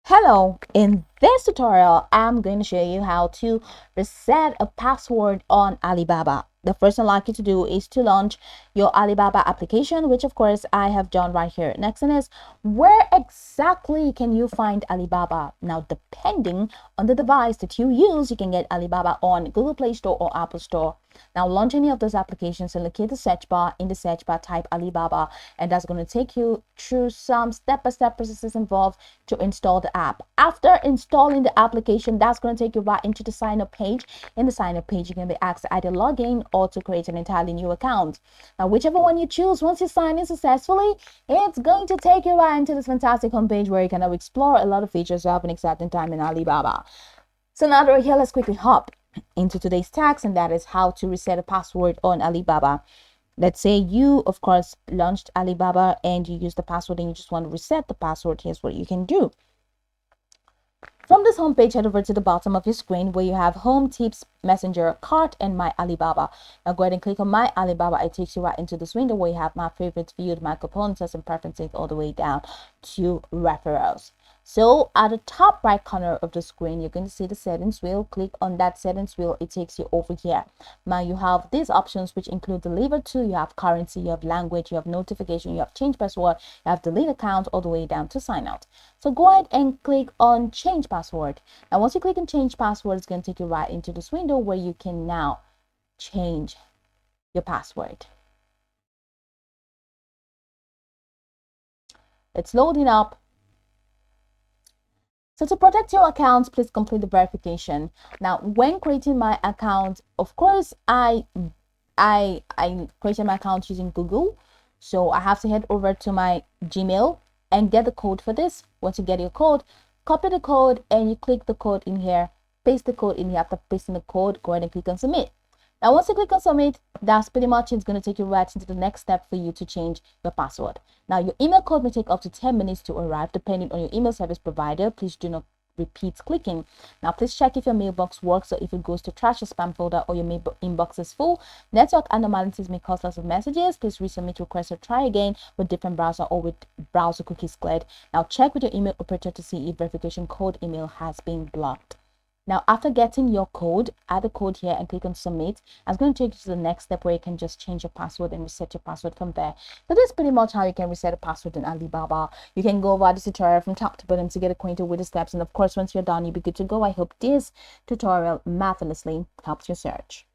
Hello, in this tutorial, I'm going to show you how to reset a password on Alibaba. The first thing I'd like you to do is to launch your Alibaba application, which of course I have done right here. Next thing is, where exactly can you find Alibaba? Now, depending on the device that you use, you can get Alibaba on Google Play Store or Apple Store. Now, launch any of those applications and locate the search bar. In the search bar, type Alibaba, and that's going to take you through some step-by-step processes involved to install the app. After installing the application, that's going to take you right into the sign up page. In the sign up page, you can be asked to either log in or to create an entirely new account. Now, whichever one you choose, once you sign in successfully, it's going to take you right into this fantastic homepage where you can now explore a lot of features you have an exciting time in Alibaba. So now that we're here, let's quickly hop into today's task, and that is how to reset a password on Alibaba. Let's say you, of course, launched Alibaba and you use the password and you just want to reset the password. Here's what you can do. From this homepage, head over to the bottom of your screen where you have Home, Tips, Messenger, Cart, and My Alibaba. Now go ahead and click on My Alibaba. It takes you right into this window where you have My Favorites, Viewed, My Components, and Preferences, all the way down to Referrals. So at the top right corner of the screen, you're going to see the settings wheel. Click on that settings wheel. It takes you over here. Now you have these options, which include deliver to, you have currency, you have language, you have notification, you have change password, you have delete account, all the way down to sign out. So go ahead and click on change password. Now once you click on change password, it's going to take you right into this window where you can now change your password. It's loading up. So to protect your account, please complete the verification. Now, when creating my account, of course, I created my account using Google. So I have to head over to my Gmail and get the code for this. Once you get your code, copy the code and you click the code in here, paste the code in here. After pasting the code, go ahead and click on submit. Now, once you click on submit, that's pretty much it's going to take you right into the next step for you to change your password. Now, your email code may take up to 10 minutes to arrive depending on your email service provider. Please do not repeat clicking. Now, please check if your mailbox works or if it goes to trash or spam folder or your mail inbox is full. Network abnormalities may cause loss of messages. Please resubmit requests or try again with different browser or with browser cookies cleared. Now, check with your email operator to see if verification code email has been blocked. Now, after getting your code, add the code here and click on submit. I'm going to take you to the next step where you can just change your password and reset your password from there. So this is pretty much how you can reset a password in Alibaba. You can go over this tutorial from top to bottom to get acquainted with the steps. And of course, once you're done, you'll be good to go. I hope this tutorial marvelously helps your search.